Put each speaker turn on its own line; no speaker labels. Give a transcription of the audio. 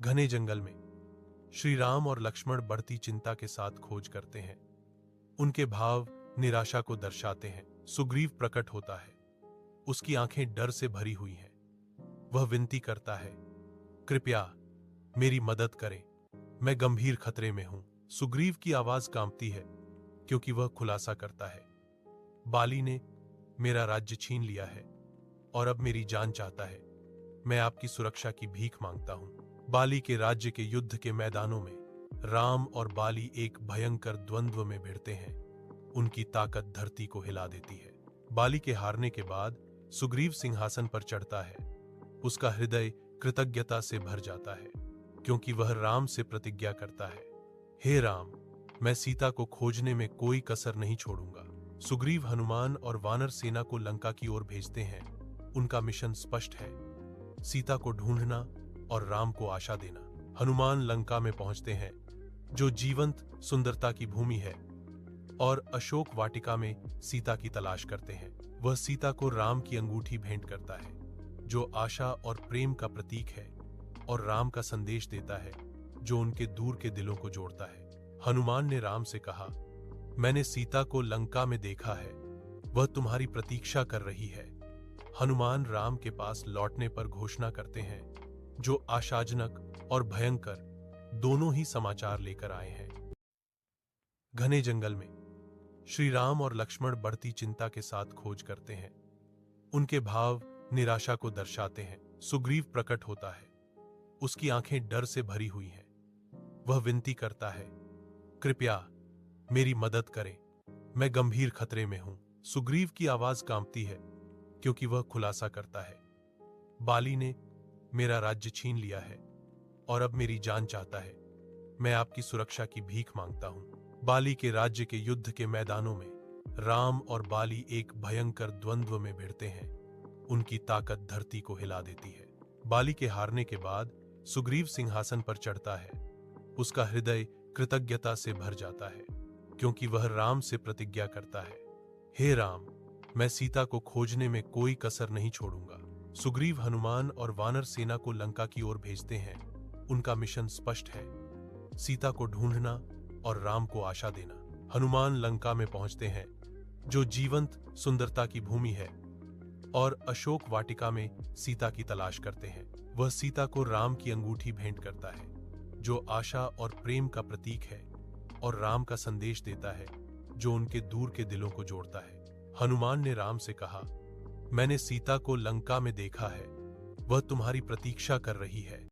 घने जंगल में श्री राम और लक्ष्मण बढ़ती चिंता के साथ खोज करते हैं। उनके भाव निराशा को दर्शाते हैं। सुग्रीव प्रकट होता है। उसकी आंखें डर से भरी हुई हैं। वह विनती करता है, कृपया मेरी मदद करें, मैं गंभीर खतरे में हूं। सुग्रीव की आवाज कांपती है क्योंकि वह खुलासा करता है, बाली ने मेरा राज्य छीन लिया है और अब मेरी जान चाहता है। मैं आपकी सुरक्षा की भीख मांगता हूं। बाली के राज्य के युद्ध के मैदानों में राम और बाली एक भयंकर द्वंद्व में भिड़ते हैं। उनकी ताकत धरती को हिला देती है। बाली के हारने के बाद सुग्रीव सिंहासन पर चढ़ता है। उसका हृदय कृतज्ञता से भर जाता है क्योंकि वह राम से प्रतिज्ञा करता है, हे राम, मैं सीता को खोजने में कोई कसर नहीं छोड़ूंगा। सुग्रीव हनुमान और वानर सेना को लंका की ओर भेजते हैं। उनका मिशन स्पष्ट है, सीता को ढूंढना और राम को आशा देना। हनुमान लंका में पहुंचते हैं, जो जीवंत सुंदरता की भूमि है, और अशोक वाटिका में सीता की तलाश करते हैं। वह सीता को राम की अंगूठी भेंट करता है, जो आशा और प्रेम का प्रतीक है, और राम का संदेश देता है, जो उनके दूर के दिलों को जोड़ता है। हनुमान ने राम से कहा, मैंने सीता को लंका में देखा है, वह तुम्हारी प्रतीक्षा कर रही है। हनुमान राम के पास लौटने पर घोषणा करते हैं, जो आशाजनक और भयंकर दोनों ही समाचार लेकर आए हैं। घने जंगल में श्री राम और लक्ष्मण बढ़ती चिंता के साथ खोज करते हैं। उनके भाव निराशा को दर्शाते हैं। सुग्रीव प्रकट होता है। उसकी आंखें डर से भरी हुई हैं। वह विनती करता है, कृपया मेरी मदद करें, मैं गंभीर खतरे में हूं। सुग्रीव की आवाज कांपती है क्योंकि वह खुलासा करता है, बाली ने मेरा राज्य छीन लिया है और अब मेरी जान चाहता है। मैं आपकी सुरक्षा की भीख मांगता हूं। बाली के राज्य के युद्ध के मैदानों में राम और बाली एक भयंकर द्वंद्व में भिड़ते हैं। उनकी ताकत धरती को हिला देती है। बाली के हारने के बाद सुग्रीव सिंहासन पर चढ़ता है। उसका हृदय कृतज्ञता से भर जाता है क्योंकि वह राम से प्रतिज्ञा करता है, हे राम, मैं सीता को खोजने में कोई कसर नहीं छोड़ूंगा। सुग्रीव हनुमान और वानर सेना को लंका की ओर भेजते हैं। उनका मिशन स्पष्ट है, सीता को ढूंढना और राम को आशा देना। हनुमान लंका में पहुंचते हैं, जो जीवंत सुंदरता की भूमि है, और अशोक वाटिका में सीता की तलाश करते हैं। वह सीता को राम की अंगूठी भेंट करता है, जो आशा और प्रेम का प्रतीक है, और राम का संदेश देता है, जो उनके दूर के दिलों को जोड़ता है। हनुमान ने राम से कहा, मैंने सीता को लंका में देखा है, वह तुम्हारी प्रतीक्षा कर रही है।